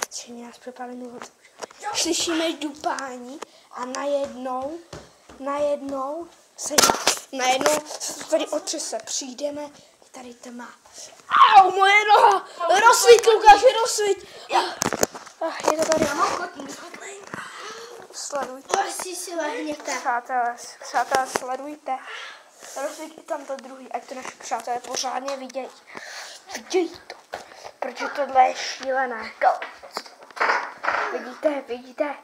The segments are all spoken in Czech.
Tři nás přepálíme od... Slyšíme dupání a najednou se tady otřese. Přijdeme, tady tma. Au, moje noha! Rozsvít, Lukáši, rozsvít! Je to tady. Sledujte. Přátelé, sledujte. Rozsvít i tam to druhý, ať to naše přátelé pořádně vidějí. Vidějí to, protože tohle je šílené. Vidíte?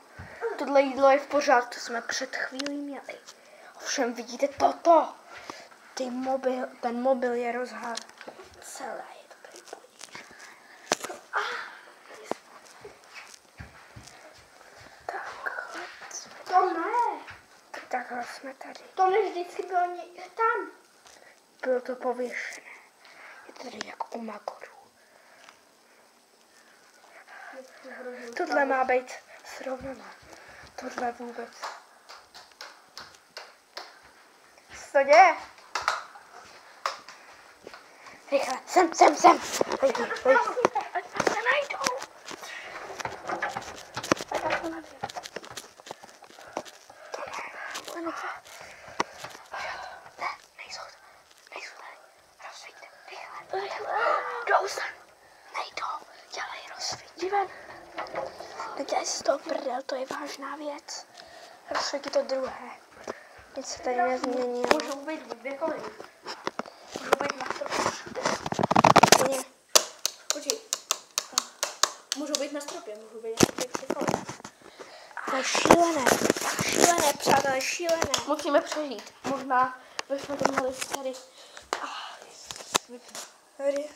Tohle jídlo je v pořádku, to jsme před chvílí měli. Ovšem vidíte toto? Ten mobil je rozházený. Celé je to tady ponížené. Takhle jsme tady. To než vždycky bylo tam. Bylo to pověšené. Je to tady jako u Magoru. Tohle má být srovnané. Tohle vůbec. Co to děje? Rychle, sem. Lidi. Ať se najdou. Ať to najdou. Nejsou tady. Rozsvíťte. Rychle. Jdou sem. Nejdou. Dělej rozsvít. Ven. Nedělej si z toho prdel, to je vážná věc. Rozsvíť to druhé. Nic se tady nezměnilo. Můžou být kdekoliv. Můžou být na stropě. Ne. Počkej. Můžou být na stropě, můžou být kdekoliv. To je šílené, přátelé, šílené. Musíme přežít. Možná bychom to mohli tady. Tady.